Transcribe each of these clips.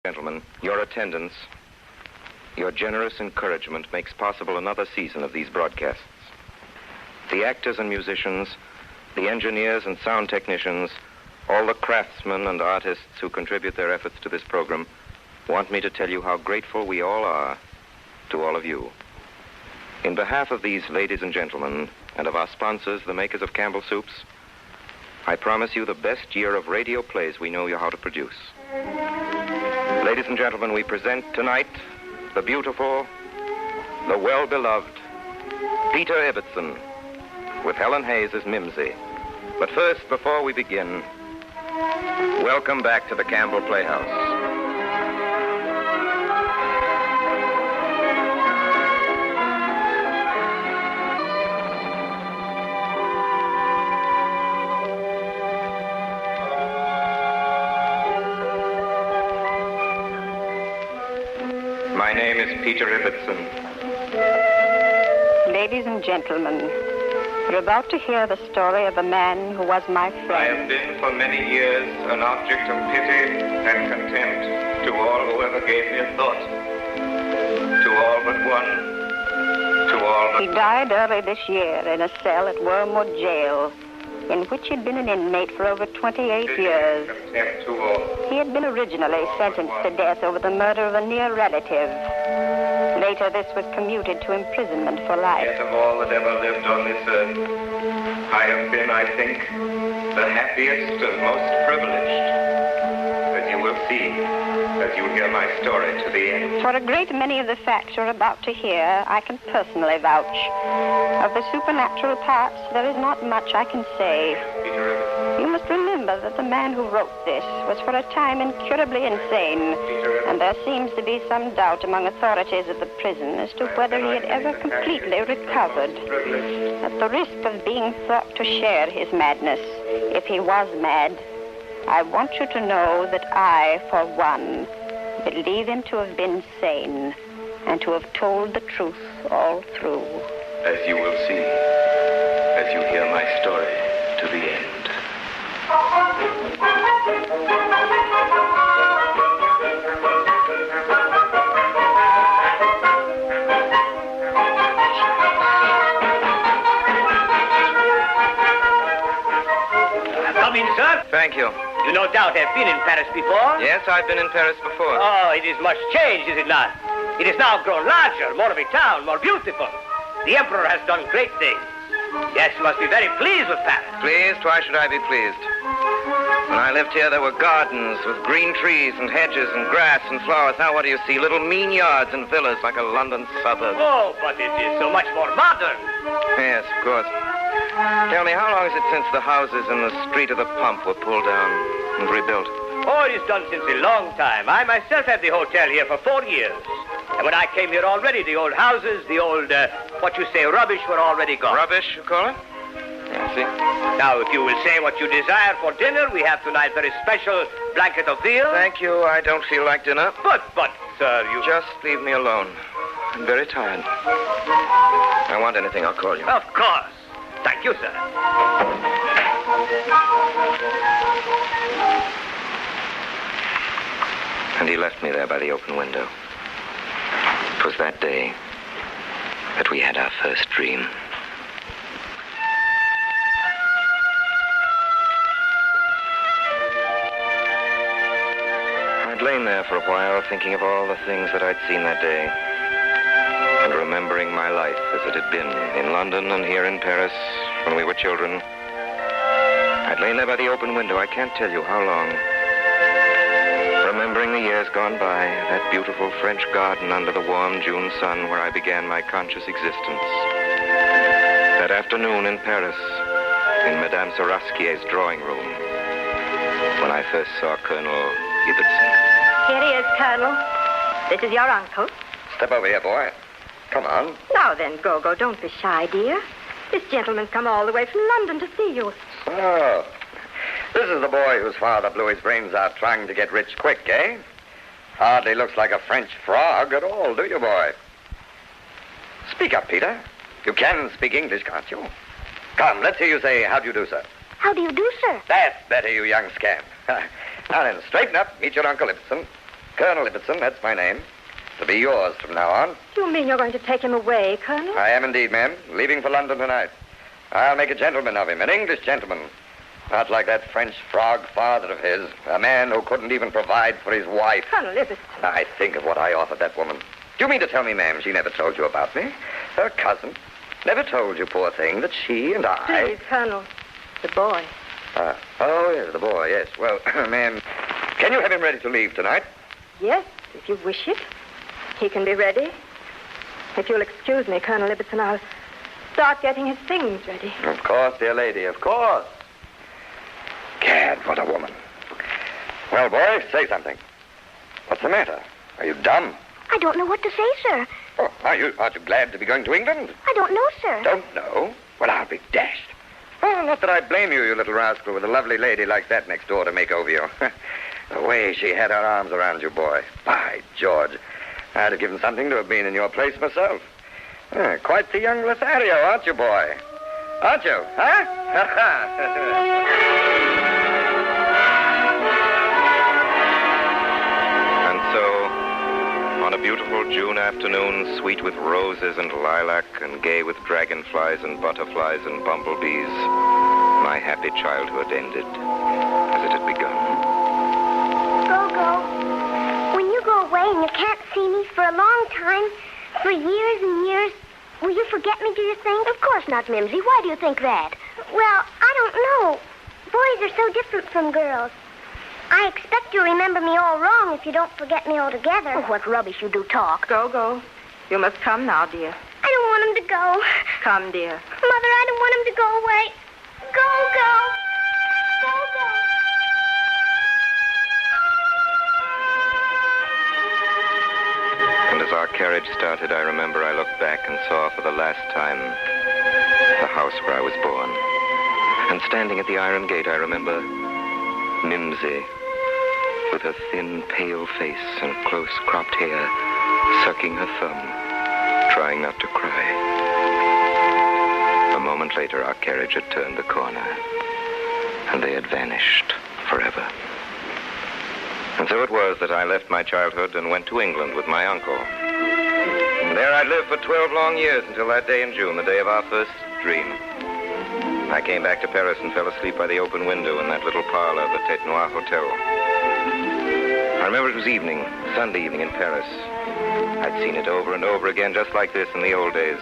Gentlemen, your attendance, your generous encouragement makes possible another season of these broadcasts. The actors and musicians, the engineers and sound technicians, all the craftsmen and artists who contribute their efforts to this program want me to tell you how grateful we all are to all of you. In behalf of these ladies and gentlemen, and of our sponsors, the makers of Campbell soups, I promise you the best year of radio plays we know how to produce. Ladies and gentlemen, we present tonight the beautiful, the well-beloved Peter Ibbetson, with Helen Hayes as Mimsy. But first, before we begin, welcome back to the Campbell Playhouse. My name is Peter Ibbetson. Ladies and gentlemen, you're about to hear the story of a man who was my friend. I have been for many years an object of pity and contempt to all who ever gave me a thought. To all but one. To all but... He died early this year in a cell at Wormwood Jail, in which he'd been an inmate for over 28 years. Contempt to all. He had been originally sentenced to death over the murder of a near relative. Later, this was commuted to imprisonment for life. Yet of all that ever lived on this earth, I have been, I think, the happiest and most privileged. As you will see, as you hear my story to the end. For a great many of the facts you're about to hear, I can personally vouch. Of the supernatural parts, there is not much I can say. You must remember that the man who wrote this was for a time incurably insane, and there seems to be some doubt among authorities at the prison as to whether he had ever completely recovered. At the risk of being thought to share his madness, if he was mad, I want you to know that I, for one, believe him to have been sane and to have told the truth all through. As you will see, as you hear my story to the end. Come in, sir. Thank you. You no doubt have been in Paris before? Yes, I've been in Paris before. Oh, it is much changed, is it not? It has now grown larger, more of a town, more beautiful. The Emperor has done great things. Yes, you must be very pleased with Paris. Pleased? Why should I be pleased? When I lived here, there were gardens with green trees and hedges and grass and flowers. Now what do you see? Little mean yards and villas like a London suburb. Oh, but it is so much more modern. Yes, of course. Tell me, how long is it since the houses in the street of the Pump were pulled down and rebuilt? Oh, it is done since a long time. I myself had the hotel here for 4 years. And when I came here already, the old houses, the old, rubbish were already gone. Rubbish, you call it? I see. Now, if you will say what you desire for dinner, we have tonight very special blanket of veal. Thank you. I don't feel like dinner. But, sir, you... Just leave me alone. I'm very tired. If I want anything, I'll call you. Of course. Thank you, sir. And he left me there by the open window. It was that day that we had our first dream. I'd lain there for a while, thinking of all the things that I'd seen that day, and remembering my life as it had been in London and here in Paris when we were children. I'd lain there by the open window, I can't tell you how long, remembering the years gone by, that beautiful French garden under the warm June sun where I began my conscious existence. That afternoon in Paris, in Madame Sorasquier's drawing room, when I first saw Colonel Ibbetson. Here he is, Colonel. This is your uncle. Step over here, boy. Come on. Now then, Gogo, don't be shy, dear. This gentleman's come all the way from London to see you. Oh. This is the boy whose father blew his brains out trying to get rich quick, eh? Hardly looks like a French frog at all, do you, boy? Speak up, Peter. You can speak English, can't you? Come, let's hear you say, how do you do, sir? How do you do, sir? That's better, you young scamp. Now then, straighten up. Meet your Uncle Ibbetson. Colonel Ibbetson, that's my name. To be yours from now on. You mean you're going to take him away, Colonel? I am indeed, ma'am. Leaving for London tonight. I'll make a gentleman of him, an English gentleman. Not like that French frog father of his, a man who couldn't even provide for his wife. Colonel Ibbetson. I think of what I offered that woman. Do you mean to tell me, ma'am, she never told you about me? Her cousin never told you, poor thing, that she and I... Please, Colonel. The boy. Oh, yes, the boy, yes. Well, ma'am, can you have him ready to leave tonight? Yes, if you wish it. He can be ready. If you'll excuse me, Colonel Ibbetson, I'll start getting his things ready. Of course, dear lady, of course. Gad, what a woman. Well, boy, say something. What's the matter? Are you dumb? I don't know what to say, sir. Oh, aren't you glad to be going to England? I don't know, sir. Don't know? Well, I'll be dashed. Well, not that I blame you, you little rascal, with a lovely lady like that next door to make over you. The way she had her arms around you, boy. By George. I'd have given something to have been in your place myself. Quite the young Lothario, aren't you, boy? Aren't you, huh? And so, on a beautiful June afternoon, sweet with roses and lilac and gay with dragonflies and butterflies and bumblebees, my happy childhood ended as it had begun. Go. When you go away and you can't see me for a long time, for years and years, will you forget me, do you think? Of course not, Mimsy. Why do you think that? Well, I don't know. Boys are so different from girls. I expect you'll remember me all wrong if you don't forget me altogether. Oh, what rubbish you do talk. Go. You must come now, dear. I don't want him to go. Come, dear. Mother, I don't want him to go away. Go. And as our carriage started, I remember I looked back and saw for the last time the house where I was born. And standing at the iron gate, I remember Mimsy, with her thin, pale face and close cropped hair, sucking her thumb, trying not to cry. A moment later, our carriage had turned the corner, and they had vanished forever. And so it was that I left my childhood and went to England with my uncle. And there I lived for 12 long years until that day in June, the day of our first dream. I came back to Paris and fell asleep by the open window in that little parlor of the Tête Noire Hotel. I remember it was evening, Sunday evening in Paris. I'd seen it over and over again, just like this in the old days.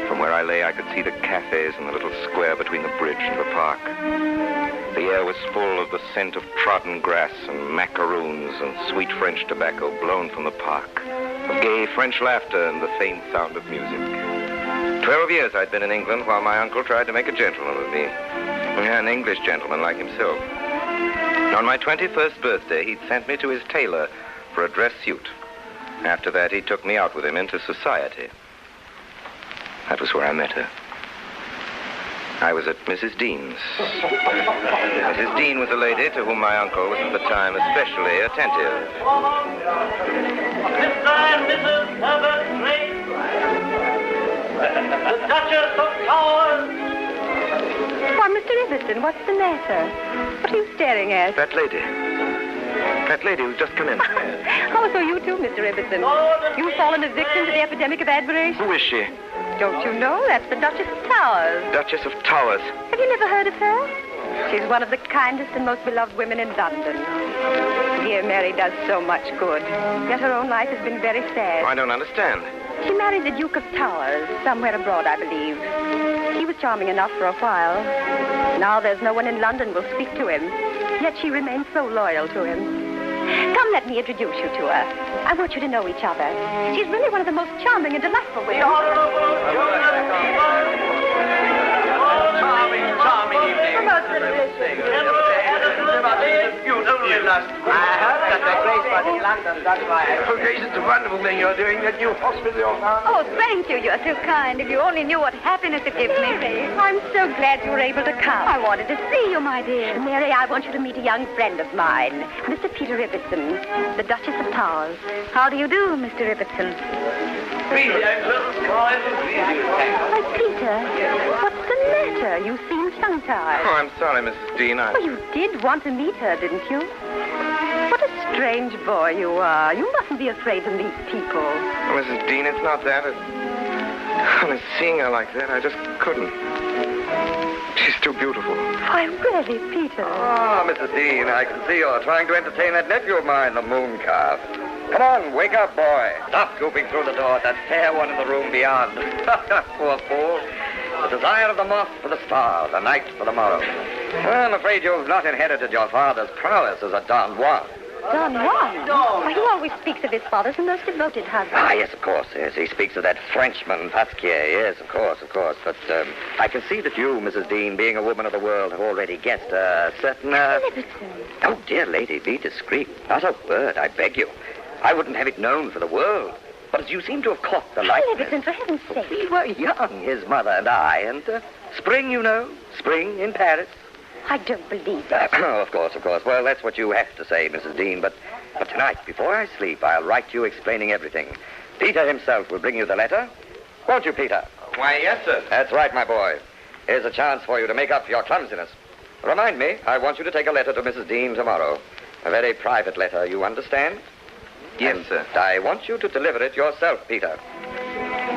From where I lay, I could see the cafes in the little square between the bridge and the park. The air was full of the scent of trodden grass and macaroons and sweet French tobacco blown from the park, of gay French laughter and the faint sound of music. 12 years I'd been in England while my uncle tried to make a gentleman of me. An English gentleman like himself. On my 21st birthday, he'd sent me to his tailor for a dress suit. After that, he took me out with him into society. That was where I met her. I was at Mrs. Dean's. Mrs. Dean was a lady to whom my uncle was at the time especially attentive. Mr. and Mrs. Herbert Drake, the Duchess of Towers. Why, Mr. Ibbetson, what's the matter? What are you staring at? That lady. That lady who's just come in. Oh, so you too, Mr. Ibbetson. You've fallen a victim to the epidemic of admiration. Who is she? Don't you know? That's the Duchess of Towers. Duchess of Towers. Have you never heard of her? She's one of the kindest and most beloved women in London. Dear Mary does so much good. Yet her own life has been very sad. I don't understand. She married the Duke of Towers, somewhere abroad, I believe. He was charming enough for a while. Now there's no one in London will speak to him. Yet she remains so loyal to him. Come, let me introduce you to her. I want you to know each other. She's really one of the most charming and delightful women. Charming evening. I heard that the Grace was in London, that's why. Oh, Grace, it's a wonderful thing you're doing, that new hospital you're found. Oh, thank you. You're so kind. If you only knew what happiness it gives me. I'm so glad you were able to come. I wanted to see you, my dear. Mary, I want you to meet a young friend of mine, Mr. Peter Ibbetson, the Duchess of Towers. How do you do, Mr. Ibbetson? Why, Peter, what's the matter? You seem tongue-tied. Oh, I'm sorry, Mrs. Dean. Well, you did want to meet her, didn't you? What a strange strange boy you are. You mustn't be afraid to meet people. Oh, Mrs. Dean, it's not that. Honest, seeing her like that, I just couldn't. She's too beautiful. Why, really, Peter? Ah, Mrs. Dean, I can see you're trying to entertain that nephew of mine, the moon calf. Come on, wake up, boy. Stop scooping through the door at that fair one in the room beyond. Poor fool. The desire of the moth for the star, the night for the morrow. I'm afraid you've not inherited your father's prowess as a Don Juan. Don Juan? No. Why, he always speaks of his father as the most devoted husband. Ah, yes, of course, yes. He speaks of that Frenchman, Pasquier. Yes, of course. But I can see that you, Mrs. Dean, being a woman of the world, have already guessed a certain... Ibbetson. Oh, dear lady, be discreet. Not a word, I beg you. I wouldn't have it known for the world. But as you seem to have caught the likeness... Ibbetson, for heaven's sake. We were young, his mother and I, and spring, you know. Spring in Paris. I don't believe that. Oh, of course. Well, that's what you have to say, Mrs. Dean. But tonight, before I sleep, I'll write you explaining everything. Peter himself will bring you the letter. Won't you, Peter? Why, yes, sir. That's right, my boy. Here's a chance for you to make up for your clumsiness. Remind me, I want you to take a letter to Mrs. Dean tomorrow. A very private letter, you understand? Yes, sir. I want you to deliver it yourself, Peter.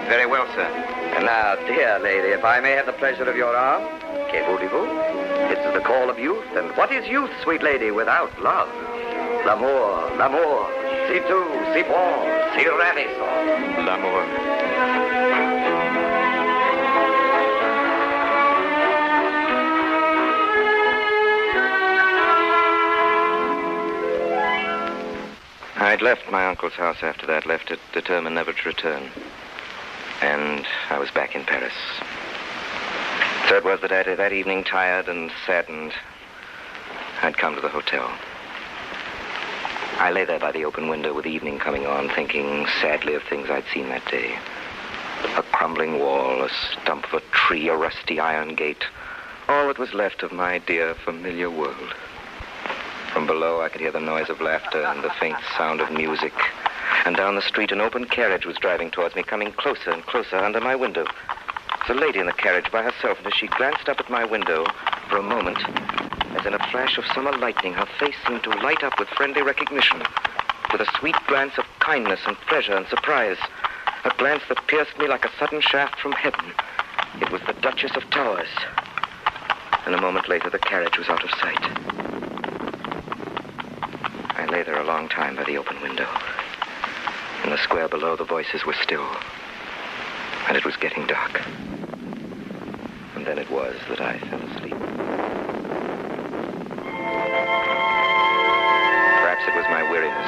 Very well, sir. And now, dear lady, if I may have the pleasure of your arm. Que voulez-vous? It's the call of youth, and what is youth, sweet lady, without love? L'amour, si doux, si bon, si ravissant. L'amour. I'd left my uncle's house after that, left it determined never to return. And I was back in Paris. So it was that that evening, tired and saddened, I'd come to the hotel. I lay there by the open window with evening coming on, thinking sadly of things I'd seen that day. A crumbling wall, a stump of a tree, a rusty iron gate. All that was left of my dear, familiar world. From below, I could hear the noise of laughter and the faint sound of music. And down the street, an open carriage was driving towards me, coming closer and closer under my window. There was a lady in the carriage by herself, and as she glanced up at my window, for a moment, as in a flash of summer lightning, her face seemed to light up with friendly recognition, with a sweet glance of kindness and pleasure and surprise, a glance that pierced me like a sudden shaft from heaven. It was the Duchess of Towers. And a moment later, the carriage was out of sight. I lay there a long time by the open window. In the square below, the voices were still, and it was getting dark. And then it was that I fell asleep. Perhaps it was my weariness,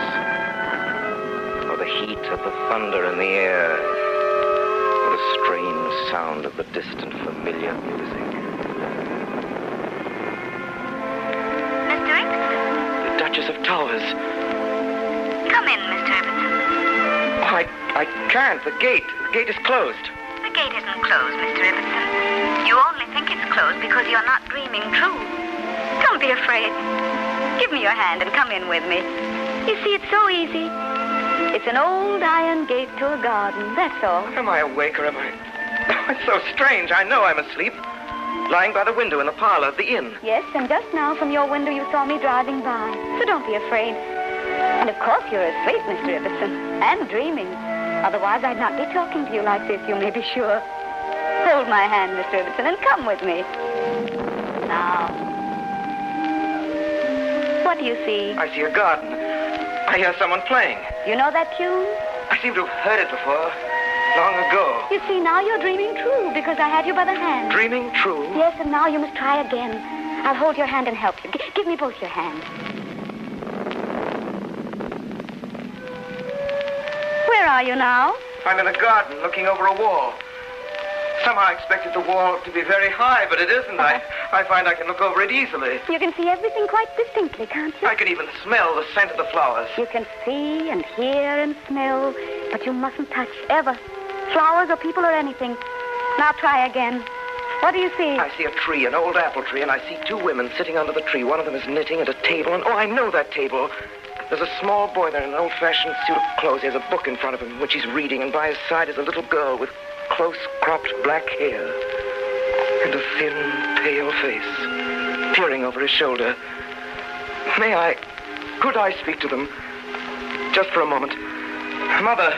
or the heat of the thunder in the air, or the strange sound of the distant, familiar music. Mr. Ibbetson? The Duchess of Towers. Come in, Mr. Ibbetson. Oh, I can't. The gate is closed. The gate isn't closed, Mr. Ibbetson. You only think it's closed because you're not dreaming true. Don't be afraid. Give me your hand and come in with me. You see, it's so easy. It's an old iron gate to a garden, that's all. Am I awake or am I... Oh, it's so strange. I know I'm asleep. Lying by the window in the parlor of the inn. Yes, and just now from your window you saw me driving by. So don't be afraid. And of course you're asleep, Mr. Ibbetson, and dreaming. Otherwise I'd not be talking to you like this, you may be sure. Hold my hand, Mr. Ibbetson, and come with me. Now. What do you see? I see a garden. I hear someone playing. You know that tune? I seem to have heard it before. Long ago. You see, now you're dreaming true, because I had you by the hand. Dreaming true? Yes, and now you must try again. I'll hold your hand and help you. Give me both your hands. Where are you now? I'm in a garden looking over a wall. Somehow I expected the wall to be very high, but it isn't. I find I can look over it easily. You can see everything quite distinctly, can't you? I can even smell the scent of the flowers. You can see and hear and smell, but you mustn't touch, ever. Flowers or people or anything. Now try again. What do you see? I see a tree, an old apple tree, and I see two women sitting under the tree. One of them is knitting at a table, and I know that table. There's a small boy there in an old-fashioned suit of clothes. He has a book in front of him, which he's reading, and by his side is a little girl with close-cropped black hair and a thin, pale face, peering over his shoulder. Could I speak to them? Just for a moment. Mother,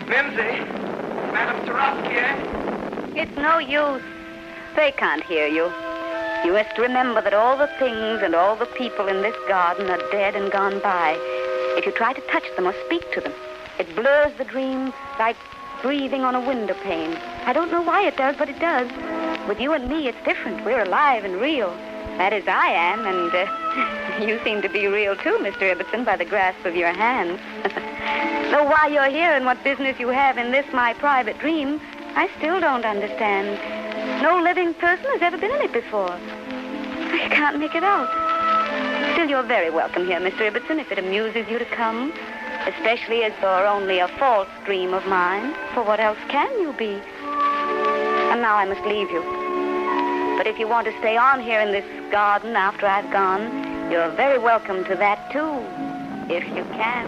Mimsy, Madam Sarofsky. It's no use. They can't hear you. You must remember that all the things and all the people in this garden are dead and gone by. If you try to touch them or speak to them, it blurs the dream like breathing on a window pane. I don't know why it does, but it does. With you and me, it's different. We're alive and real. That is, I am, and you seem to be real too, Mr. Ibbetson, by the grasp of your hands. Though why you're here and what business you have in this, my private dream, I still don't understand. No living person has ever been in it before. I can't make it out. Still, you're very welcome here, Mr. Ibbetson, if it amuses you to come. Especially as you're only a false dream of mine. For what else can you be? And now I must leave you. But if you want to stay on here in this garden after I've gone, you're very welcome to that, too. If you can.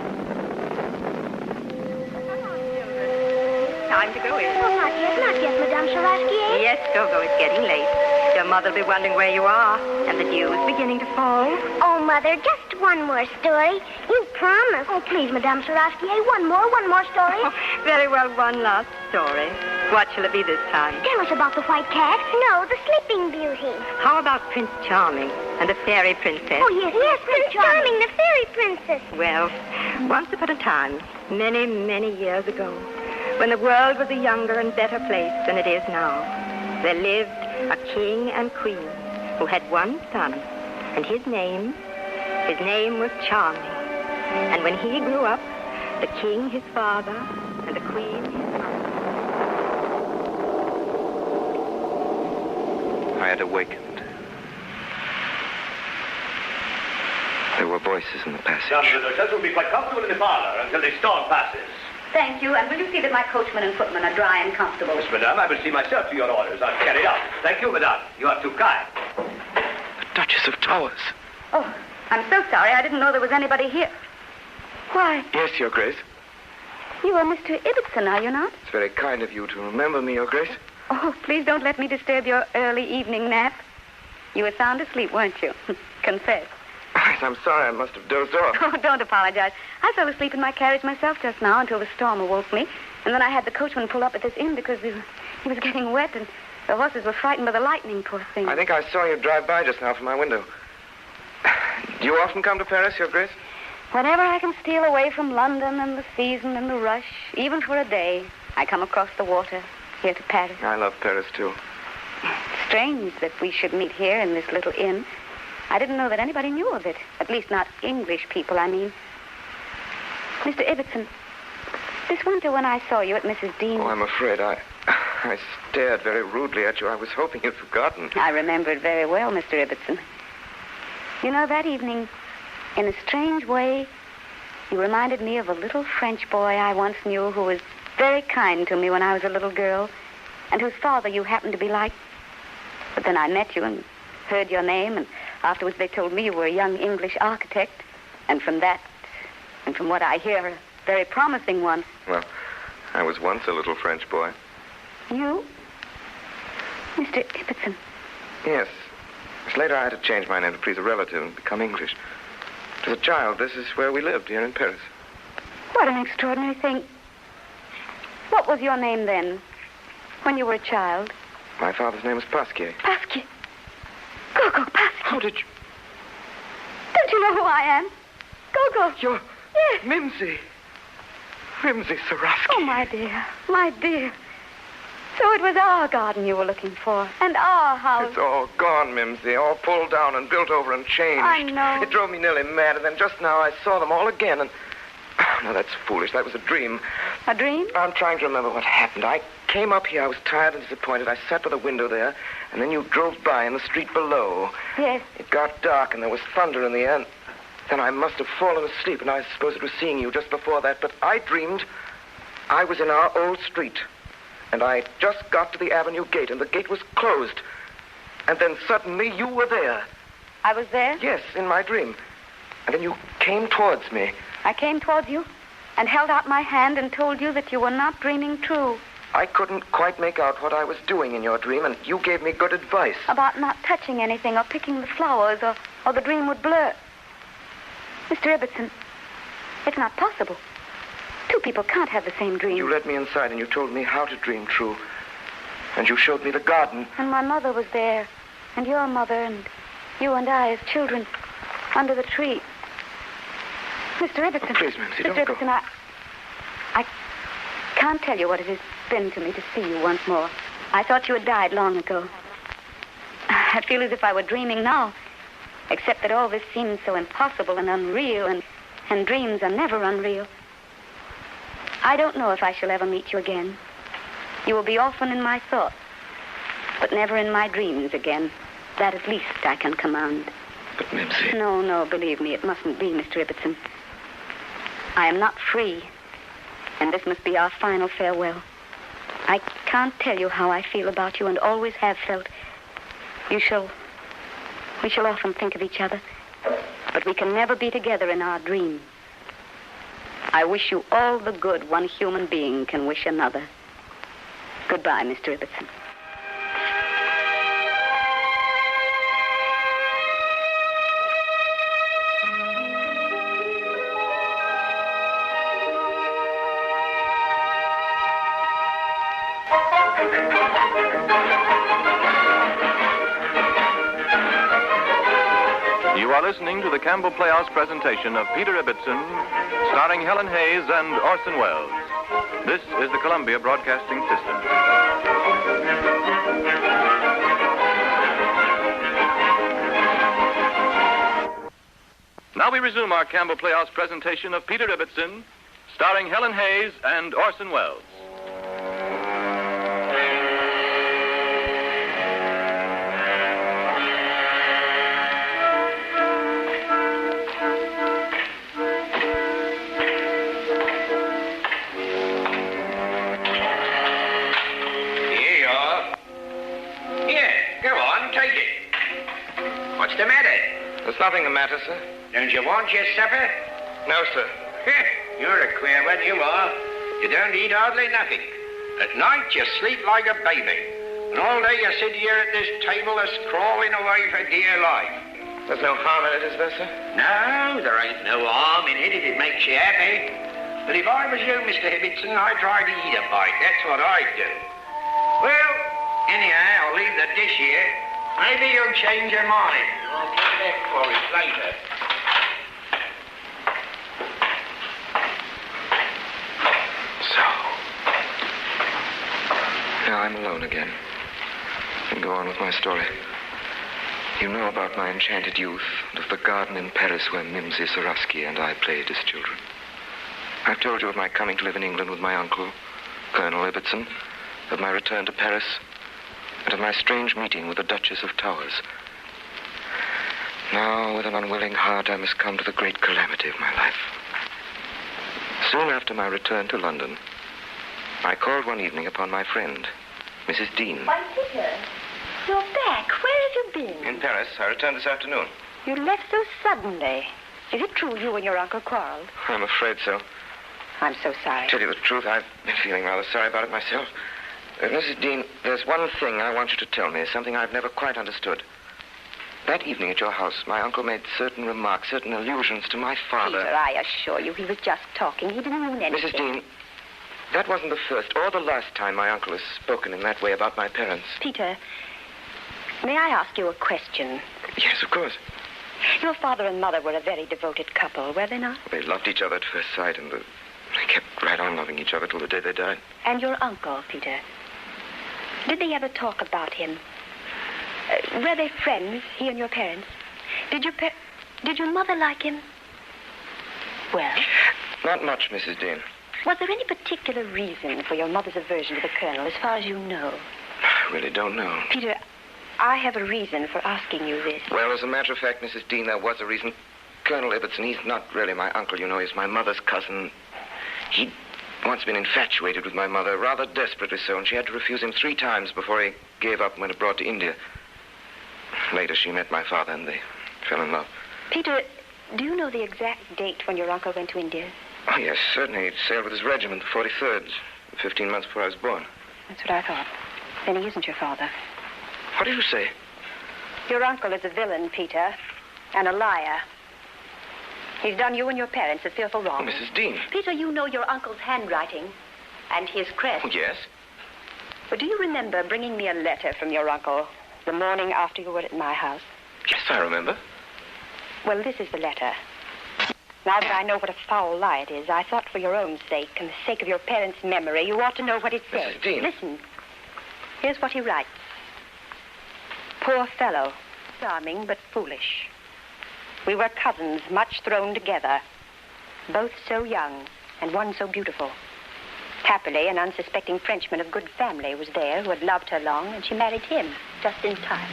Time to go in. Oh, not yet, Madame Sarofsky. Yes, Gogo, it's getting late. Your mother'll be wondering where you are, and the dew is beginning to fall. Oh, Mother, just one more story. You promised. Oh, please, Madame Sarofsky, one more story. Oh, very well, one last story. What shall it be this time? Tell us about the white cat. No, the Sleeping Beauty. How about Prince Charming and the Fairy Princess? Oh, yes, Prince Charming, the Fairy Princess. Well, once upon a time, many, many years ago, when the world was a younger and better place than it is now, there lived a king and queen who had one son, and his name was Charming. And when he grew up, the king, his father, and the queen, his mother. I had awakened. There were voices in the passage. Young visitors will be quite comfortable in the parlor until the storm passes. Thank you, and will you see that my coachman and footman are dry and comfortable? Yes, madame, I will see myself to your orders. I'll carry it out. Thank you, madame. You are too kind. The Duchess of Towers. Oh, I'm so sorry. I didn't know there was anybody here. Why, Yes, Your Grace. you are Mr. Ibbetson, are you not? It's very kind of you to remember me, Your Grace. Oh, please don't let me disturb your early evening nap. You were sound asleep, weren't you? Confess. Yes, I'm sorry. I must have dozed off. Oh, don't apologize. I fell asleep in my carriage myself just now until the storm awoke me. And then I had the coachman pull up at this inn because he was getting wet and the horses were frightened by the lightning, poor thing. I think I saw you drive by just now from my window. Do you often come to Paris, Your Grace? Whenever I can steal away from London and the season and the rush, even for a day, I come across the water here to Paris. I love Paris, too. Strange that we should meet here in this little inn. I didn't know that anybody knew of it. At least not English people, I mean. Mr. Ibbetson, this winter when I saw you at Mrs. Dean's... Oh, I'm afraid I stared very rudely at you. I was hoping you'd forgotten. I remember it very well, Mr. Ibbetson. You know, that evening, in a strange way, you reminded me of a little French boy I once knew who was very kind to me when I was a little girl, and whose father you happened to be like. But then I met you and heard your name, and afterwards they told me you were a young English architect, and from that, and from what I hear, a very promising one. Well, I was once a little French boy. You? Mr. Ibbetson. Yes. Later I had to change my name to please a relative and become English. As a child, this is where we lived, here in Paris. What an extraordinary thing. What was your name then, when you were a child? My father's name was Pasquier. Pasquier. Gogo, Pasquier. How did you... Don't you know who I am? Gogo. You're... Yes. Mimsy. Mimsy Sarofsky. Oh, my dear. My dear. So it was our garden you were looking for, and our house. It's all gone, Mimsy. All pulled down and built over and changed. I know. It drove me nearly mad, and then just now I saw them all again, and... Oh, no, that's foolish. That was a dream. A dream? I'm trying to remember what happened. I came up here. I was tired and disappointed. I sat by the window there, and then you drove by in the street below. Yes. It got dark, and there was thunder in the air. Then I must have fallen asleep, and I suppose it was seeing you just before that. But I dreamed I was in our old street, and I just got to the avenue gate, and the gate was closed. And then suddenly you were there. I was there? Yes, in my dream. And then you came towards me. I came towards you and held out my hand and told you that you were not dreaming true. I couldn't quite make out what I was doing in your dream, and you gave me good advice. About not touching anything or picking the flowers, or the dream would blur. Mr. Ibbetson, It's not possible. Two people can't have the same dream. You led me inside and you told me how to dream true. And you showed me the garden. And my mother was there. And your mother and you and I as children under the tree. Mr. Ibbetson. Oh, please, Mimsy, don't Mr. go. Ibbetson, I can't tell you what it has been to me to see you once more. I thought you had died long ago. I feel as if I were dreaming now, except that all this seems so impossible and unreal, and dreams are never unreal. I don't know if I shall ever meet you again. You will be often in my thoughts, but never in my dreams again. That at least I can command. But, Mimsy... No, believe me, it mustn't be, Mr. Ibbetson. I am not free, and this must be our final farewell. I can't tell you how I feel about you and always have felt. We shall often think of each other, but we can never be together in our dream. I wish you all the good one human being can wish another. Goodbye, Mr. Ibbetson. You are listening to the Campbell Playhouse presentation of Peter Ibbetson, starring Helen Hayes and Orson Welles. This is the Columbia Broadcasting System. Now we resume our Campbell Playhouse presentation of Peter Ibbetson, starring Helen Hayes and Orson Welles. What's the matter? There's nothing the matter, sir. Don't you want your supper? No, sir. You're a queer one, you are. You don't eat hardly nothing. At night, you sleep like a baby. And all day you sit here at this table as crawling away for dear life. There's no harm in it, is there, sir? No, there ain't no harm in it if it makes you happy. But if I was you, Mr. Ibbetson, I'd try to eat a bite. That's what I'd do. Well, anyhow, I'll leave the dish here. Maybe you'll change your mind. I'll get back for it later. So. Now I'm alone again. And go on with my story. You know about my enchanted youth and of the garden in Paris where Mimsy Sarusky and I played as children. I've told you of my coming to live in England with my uncle, Colonel Ibbetson, of my return to Paris, and of my strange meeting with the Duchess of Towers. Now, with an unwilling heart, I must come to the great calamity of my life. Soon after my return to London, I called one evening upon my friend, Mrs. Dean. Why, Peter, you're back. Where have you been? In Paris. I returned this afternoon. You left so suddenly. Is it true you and your uncle quarreled? I'm afraid so. I'm so sorry. To tell you the truth, I've been feeling rather sorry about it myself. Mrs. Dean, there's one thing I want you to tell me, something I've never quite understood. That evening at your house, my uncle made certain remarks, certain allusions to my father. Peter, I assure you, he was just talking. He didn't mean anything. Mrs. Dean, that wasn't the first or the last time my uncle has spoken in that way about my parents. Peter, may I ask you a question? Yes, of course. Your father and mother were a very devoted couple, were they not? They loved each other at first sight, and they kept right on loving each other till the day they died. And your uncle, Peter, did they ever talk about him? Were they friends, he and your parents? Did your mother like him? Well? Not much, Mrs. Dean. Was there any particular reason for your mother's aversion to the Colonel, as far as you know? I really don't know. Peter, I have a reason for asking you this. Well, as a matter of fact, Mrs. Dean, there was a reason. Colonel Ibbetson, he's not really my uncle, you know. He's my mother's cousin. He'd once been infatuated with my mother, rather desperately so, and she had to refuse him 3 times before he gave up and went abroad to India. Later, she met my father, and they fell in love. Peter, do you know the exact date when your uncle went to India? Oh, yes, certainly. He sailed with his regiment, the 43rd, 15 months before I was born. That's what I thought. Then he isn't your father. What did you say? Your uncle is a villain, Peter, and a liar. He's done you and your parents a fearful wrong. Oh, Mrs. Dean. Peter, you know your uncle's handwriting and his crest. Oh, yes. But do you remember bringing me a letter from your uncle the morning after you were at my house? Yes, I remember. Well, this is the letter. Now that I know what a foul lie it is, I thought for your own sake and the sake of your parents' memory, you ought to know what it says. Mrs. Dean. Listen. Here's what he writes. Poor fellow. Charming but foolish. We were cousins, much thrown together. Both so young, and one so beautiful. Happily, an unsuspecting Frenchman of good family was there who had loved her long, and she married him just in time.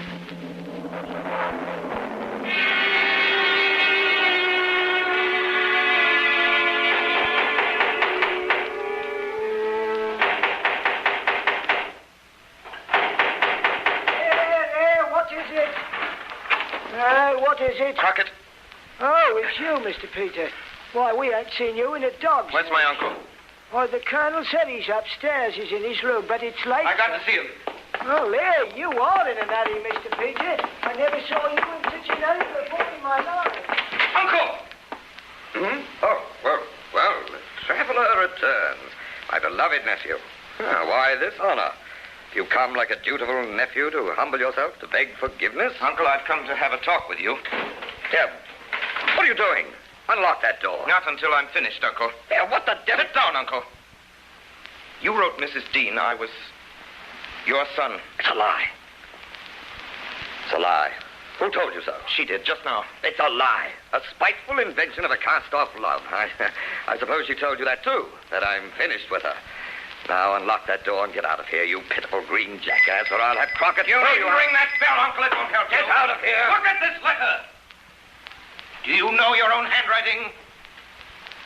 What is it? Crockett. Oh, it's you, Mr. Peter. Why, we ain't seen you in a dog's. Where's my uncle? Well, the Colonel said he's upstairs. He's in his room, but it's late. I got to see him. Oh, there, you are in a hurry, Mr. Peter. I never saw you in such a hurry before in my life. Uncle! Oh, well, the traveler returns. My beloved nephew. Why this honor? You come like a dutiful nephew to humble yourself, to beg forgiveness? Uncle, I've come to have a talk with you. Yeah. What are you doing? Unlock that door. Not until I'm finished, Uncle. Yeah, what the devil? Sit down, Uncle. You wrote Mrs. Dean I was your son. It's a lie. It's a lie. Who told you so? She did, just now. It's a lie. A spiteful invention of a cast-off love. I suppose she told you that, too, that I'm finished with her. Now unlock that door and get out of here, you pitiful green jackass, or I'll have Crockett... You needn't ring that bell, Uncle. It won't help you. Get out of here. Look at this letter. Do you know your own handwriting?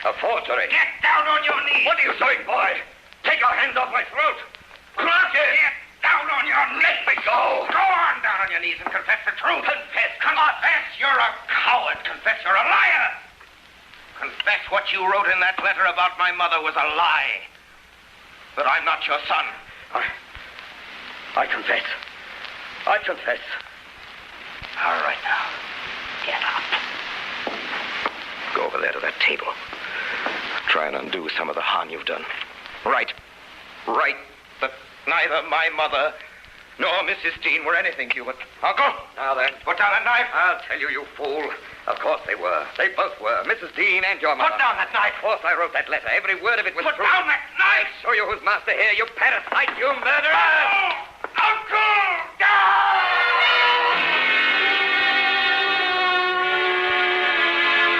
A forgery. Get down on your knees. What are you doing, boy? Take your hands off my throat. Crockett! Get down on your knees. Let me go. Go on down on your knees and confess the truth. Confess. Confess you're a coward. Confess you're a liar. Confess what you wrote in that letter about my mother was a lie. That I'm not your son. I confess. I confess. All right, now. Get up. Go over there to that table. Try and undo some of the harm you've done. Right. That neither my mother nor Mrs. Dean were anything human. Uncle? Now then. Put down that knife. I'll tell you, you fool. Of course they were. They both were. Mrs. Dean and your mother. Put down that knife. Of course I wrote that letter. Every word of it was Put true. down that knife. I'll show you who's master here, you parasite, you murderer. Oh, Uncle!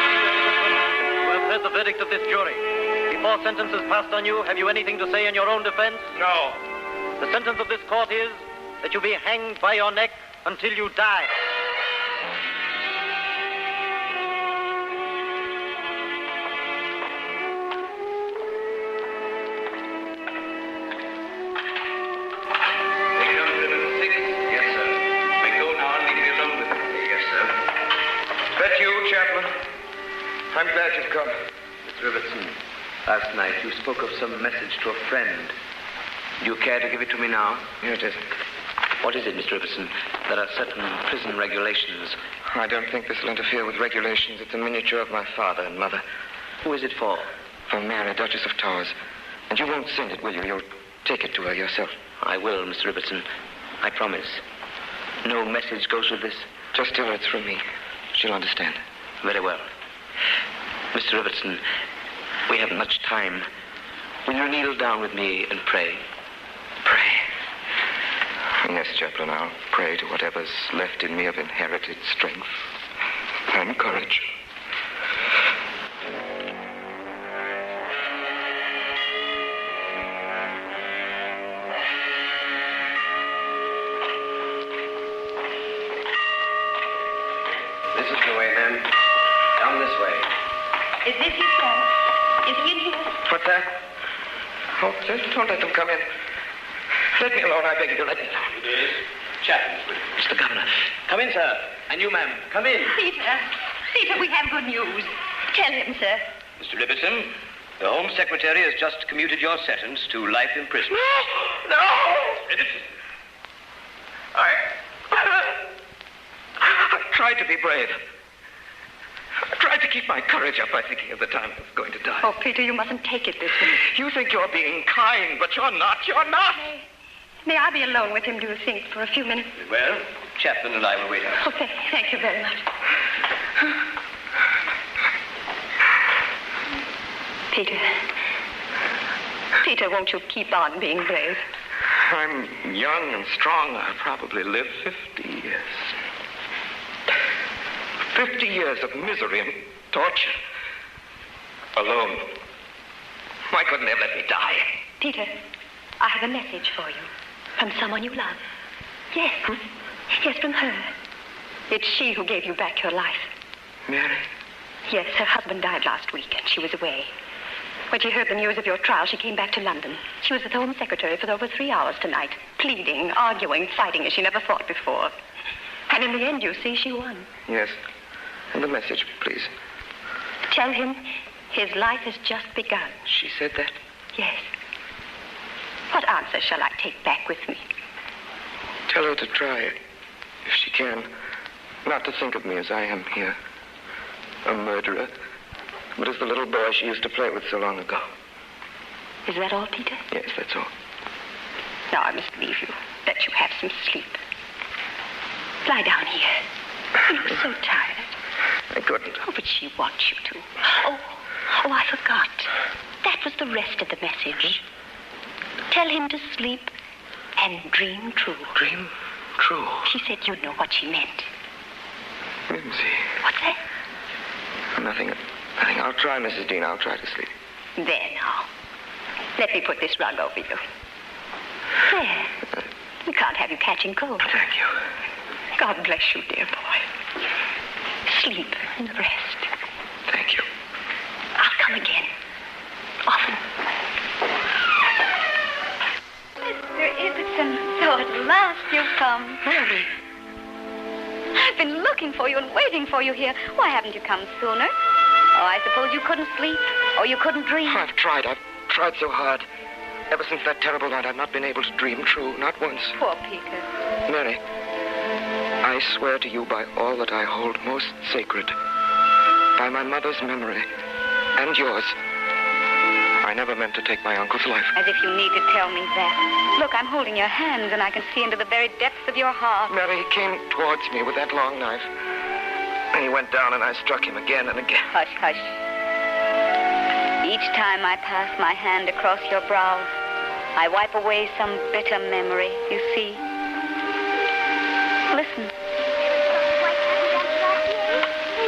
You have heard the verdict of this jury. Before sentence is passed on you, have you anything to say in your own defense? No. The sentence of this court is that you be hanged by your neck until you die. I'm glad you've come. Mr. Ibbetson, last night you spoke of some message to a friend. Do you care to give it to me now? Here it is. What is it, Mr. Ibbetson? There are certain prison regulations. I don't think this will interfere with regulations. It's a miniature of my father and mother. Who is it for? For Mary, Duchess of Towers. And you won't send it, will you? You'll take it to her yourself. I will, Mr. Ibbetson. I promise. No message goes with this? Just tell her it's from me. She'll understand. Very well. Mr. Ibbetson, we haven't much time. Will you kneel down with me and pray? Pray. Yes, Chaplain, I'll pray to whatever's left in me of inherited strength and courage. This is the way, then. Down this way. Is this his son? Is he in here? What's that? Oh, don't let them come in. Let me alone, I beg you. Let me alone. It is. Chapman's with you. It's the governor. Come in, sir. And you, ma'am, come in. Peter, we have good news. Tell him, sir. Mr. Ibbetson, the Home Secretary has just commuted your sentence to life imprisonment. No! Ibbetson. I tried to be brave. I tried tried to keep my courage up by thinking of the time I was going to die. Oh, Peter, you mustn't take it this way. You think you're being kind, but you're not. You're not. May I be alone with him, do you think, for a few minutes? Well, Chaplain and I will wait out. Oh, thank you very much. Peter, won't you keep on being brave? I'm young and strong. I'll probably live 50 years. 50 years of misery and torture. Alone. Why couldn't they have let me die? Peter, I have a message for you. From someone you love. Yes. Yes, from her. It's she who gave you back your life. Mary? Yes, her husband died last week, and she was away. When she heard the news of your trial, she came back to London. She was with the Home Secretary for over 3 hours tonight, pleading, arguing, fighting as she never fought before. And in the end, you see, she won. Yes. And the message, please. Tell him his life has just begun. She said that? Yes. What answer shall I take back with me? Tell her to try, if she can, not to think of me as I am here. A murderer. But as the little boy she used to play with so long ago. Is that all, Peter? Yes, that's all. Now I must leave you. Let you have some sleep. Lie down here. You're so tired. I couldn't. Oh, but she wants you to. Oh, I forgot. That was the rest of the message. Tell him to sleep and dream true. Dream true? She said you'd know what she meant. Mimsy. What's that? Nothing. I'll try, Mrs. Dean. I'll try to sleep. There now. Let me put this rug over you. There. We can't have you catching cold. Thank you. God bless you, dear boy. Sleep and rest. Thank you. I'll come again. Often. Mr. Ibbetson, so at last you've come. Mary. I've been looking for you and waiting for you here. Why haven't you come sooner? Oh, I suppose you couldn't sleep, or you couldn't dream. I've tried so hard. Ever since that terrible night, I've not been able to dream true, not once. Poor Peter. Mary, I swear to you by all that I hold most sacred, by my mother's memory and yours, I never meant to take my uncle's life. As if you need to tell me that. Look, I'm holding your hands, and I can see into the very depths of your heart. Mary, he came towards me with that long knife, and he went down, and I struck him again and again. Hush, hush. Each time I pass my hand across your brow, I wipe away some bitter memory, you see. Listen.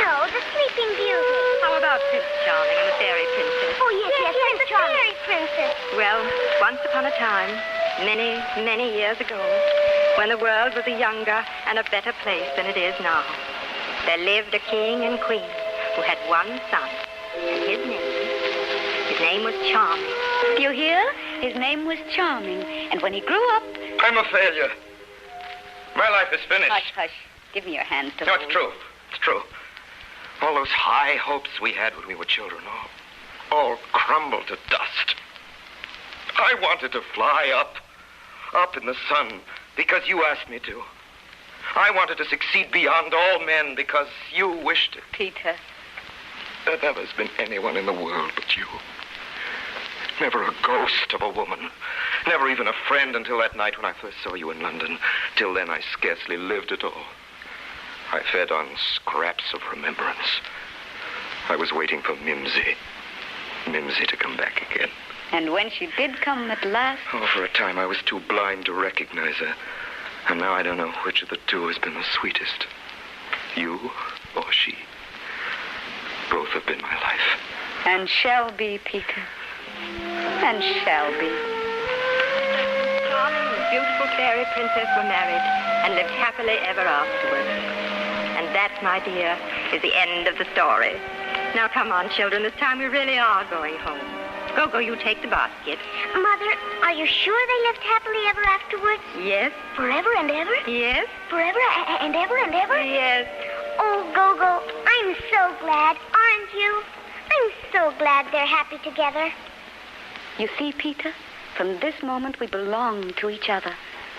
No, the Sleeping Beauty. How about Prince Charming and the Fairy Princess? Oh, yes, Prince Charming. Fairy Princess. Well, once upon a time, many, many years ago, when the world was a younger and a better place than it is now, there lived a king and queen who had one son, and his name was Charming. Do you hear? His name was Charming, and when he grew up... I'm a failure. My life is finished. Hush, hush. Give me your hands to No, hold. it's true. It's true. All those high hopes we had when we were children, all crumbled to dust. I wanted to fly up in the sun, because you asked me to. I wanted to succeed beyond all men because you wished it. Peter. There never has been anyone in the world but you. Never a ghost of a woman. Never even a friend until that night when I first saw you in London. Till then, I scarcely lived at all. I fed on scraps of remembrance. I was waiting for Mimsy to come back again. And when she did come at last... Oh, for a time I was too blind to recognize her. And now I don't know which of the two has been the sweetest. You or she. Both have been my life. And shall be, Peter. And shall be. Charming and the beautiful Fairy Princess were married and lived happily ever afterwards. And that, my dear, is the end of the story. Now, come on, children. This time we really are going home. Go, you take the basket. Mother, are you sure they lived happily ever afterwards? Yes. Forever and ever? Yes. Forever and ever and ever? Yes. Oh, Gogo, I'm so glad, aren't you? I'm so glad they're happy together. You see, Peter, from this moment we belong to each other.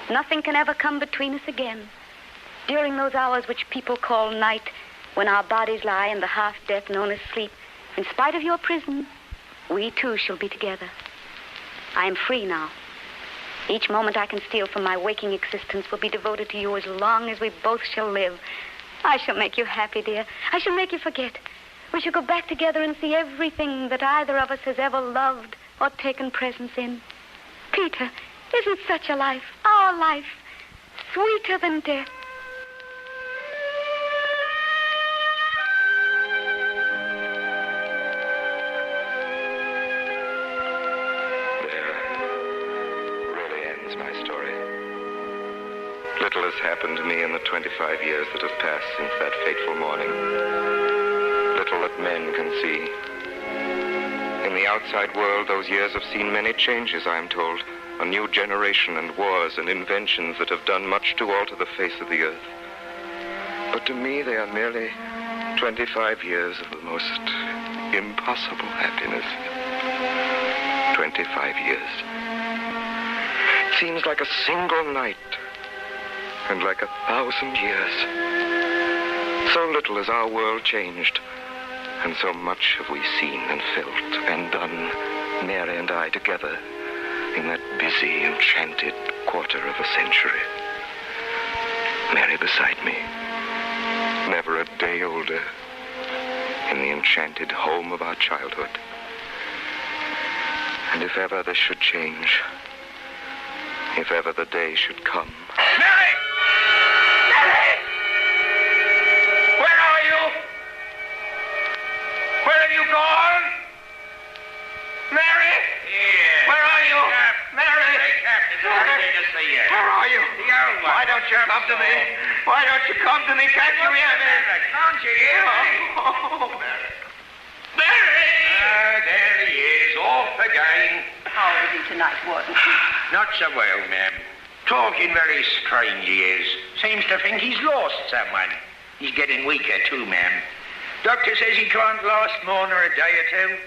Nothing can ever come between us again. During those hours which people call night, when our bodies lie in the half-death known as sleep, in spite of your prison, we too shall be together. I am free now. Each moment I can steal from my waking existence will be devoted to you as long as we both shall live. I shall make you happy, dear. I shall make you forget. We shall go back together and see everything that either of us has ever loved or taken presence in. Peter, isn't such a life, our life, sweeter than death? Little has happened to me in the 25 years that have passed since that fateful morning. Little that men can see. In the outside world, those years have seen many changes, I am told. A new generation and wars and inventions that have done much to alter the face of the earth. But to me, they are merely 25 years of the most impossible happiness. 25 years. It seems like a single night. And like 1,000 years. So little has our world changed, and so much have we seen and felt and done, Mary and I together, in that busy, enchanted quarter of a century. Mary beside me, never a day older, in the enchanted home of our childhood. And if ever this should change, if ever the day should come... Mary! Mary! Where are you? Where have you gone? Mary? Yeah. Where are you? Mary? Hey, Captain, good to see you. Where are you? The old one. Why don't you come to me? Why don't you come to me? Can't you hear me? Can't you hear me? Oh, Mary. Mary! There he is, off again. How is he tonight, Warden? Not so well, ma'am. Talking very strange he is. Seems to think he's lost someone. He's getting weaker too, ma'am. Doctor says he can't last more than a day or two.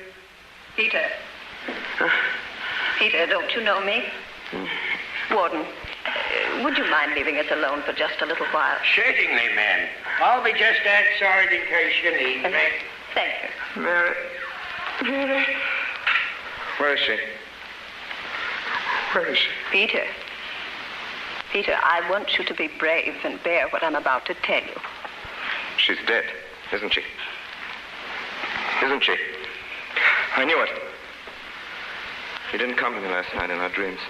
Peter. Peter, don't you know me? Warden, would you mind leaving us alone for just a little while? Certainly, ma'am. I'll be just outside in case you need me. Thank you. Mary. Mary. Where is she? Where is she? Peter. Peter, I want you to be brave and bear what I'm about to tell you. She's dead, isn't she? Isn't she? I knew it. She didn't come to me last night in our dreams.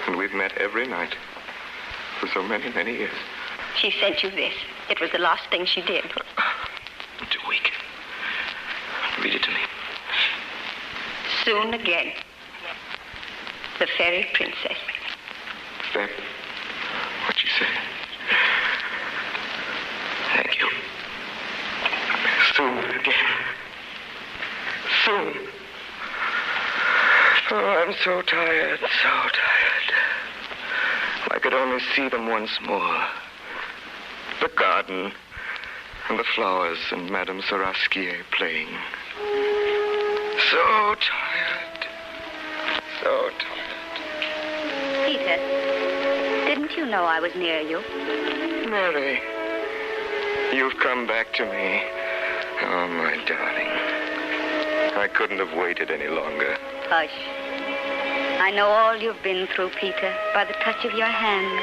And we've met every night for so many, many years. She sent you this. It was the last thing she did. I'm too weak. Read it to me. Soon again. The fairy princess. That what she said. Thank you. Soon again. Soon. Oh, I'm so tired, so tired. If I could only see them once more. The garden and the flowers and Madame Sarasquier playing. So tired. So tired. Peter, didn't you know I was near you? Mary, you've come back to me. Oh, my darling. I couldn't have waited any longer. Hush. I know all you've been through, Peter, by the touch of your hand.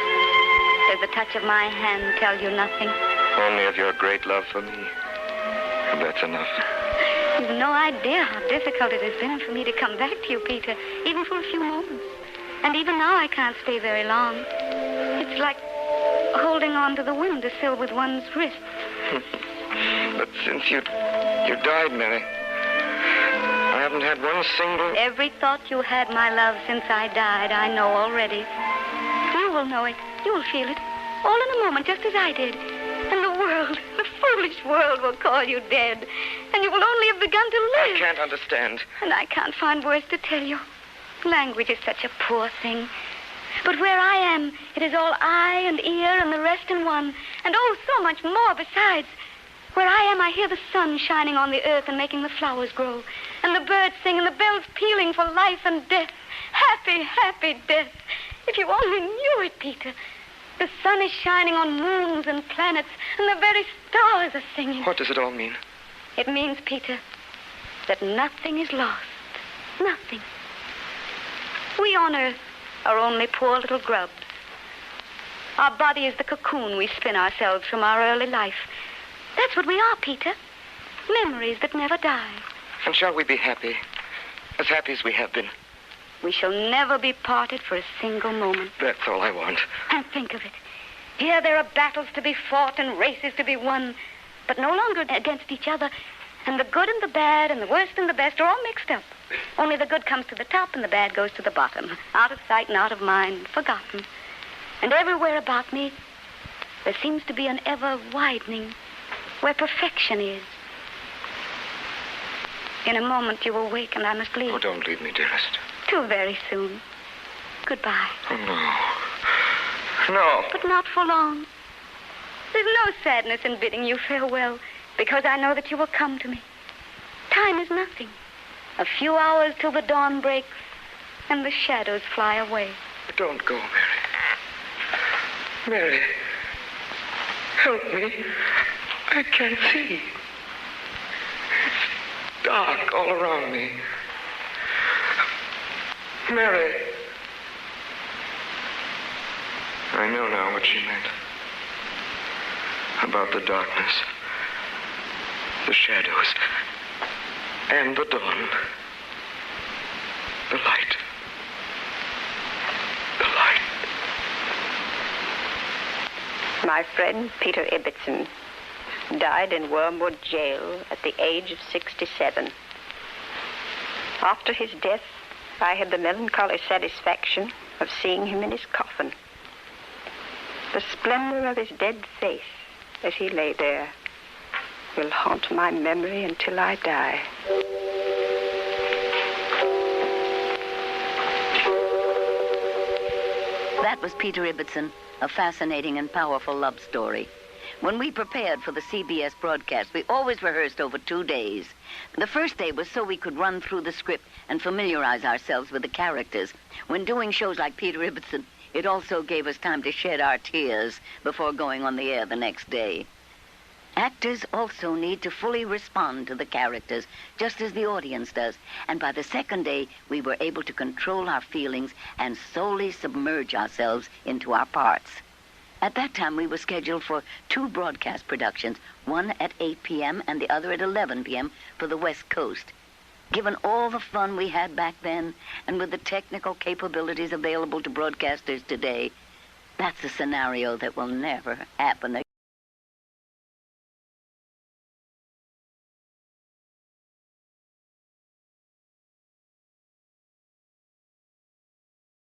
Does the touch of my hand tell you nothing? Only of your great love for me. And that's enough. You've no idea how difficult it has been for me to come back to you, Peter, even for a few moments. And even now I can't stay very long. It's like holding on to the windowsill with one's wrist. But since you died, Mary, I haven't had one single... Every thought you had, my love, since I died, I know already. You will know it. You will feel it. All in a moment, just as I did. And the world, the foolish world, will call you dead. And you will only have begun to live. I can't understand. And I can't find words to tell you. Language is such a poor thing. But where I am, it is all eye and ear and the rest in one. And oh, so much more besides. Where I am, I hear the sun shining on the earth and making the flowers grow. And the birds sing and the bells pealing for life and death. Happy, happy death. If you only knew it, Peter. The sun is shining on moons and planets, and the very stars are singing. What does it all mean? It means, Peter, that nothing is lost. Nothing. We on Earth are only poor little grubs. Our body is the cocoon we spin ourselves from our early life. That's what we are, Peter. Memories that never die. And shall we be happy? As happy as we have been? We shall never be parted for a single moment. That's all I want. And think of it. Here there are battles to be fought and races to be won, but no longer against each other. And the good and the bad and the worst and the best are all mixed up. Only the good comes to the top and the bad goes to the bottom. Out of sight and out of mind, forgotten. And everywhere about me, there seems to be an ever-widening where perfection is. In a moment you will wake and I must leave. Oh, don't leave me, dearest. Too very soon. Goodbye. Oh, no. No. But not for long. There's no sadness in bidding you farewell, because I know that you will come to me. Time is nothing. A few hours till the dawn breaks and the shadows fly away. Don't go, Mary. Mary, help me. I can't see. It's dark all around me. Mary. I know now what she meant. About the darkness, the shadows, and the dawn. The light. The light. My friend Peter Ibbetson died in Wormwood Jail at the age of 67. After his death, I had the melancholy satisfaction of seeing him in his coffin. The splendor of his dead face as he lay there will haunt my memory until I die. That was Peter Ibbetson, a fascinating and powerful love story. When we prepared for the CBS broadcast, we always rehearsed over 2 days. The first day was so we could run through the script and familiarize ourselves with the characters. When doing shows like Peter Ibbetson, it also gave us time to shed our tears before going on the air the next day. Actors also need to fully respond to the characters, just as the audience does. And by the second day, we were able to control our feelings and solely submerge ourselves into our parts. At that time, we were scheduled for 2 broadcast productions, one at 8 p.m. and the other at 11 p.m. for the West Coast. Given all the fun we had back then, and with the technical capabilities available to broadcasters today, that's a scenario that will never happen again.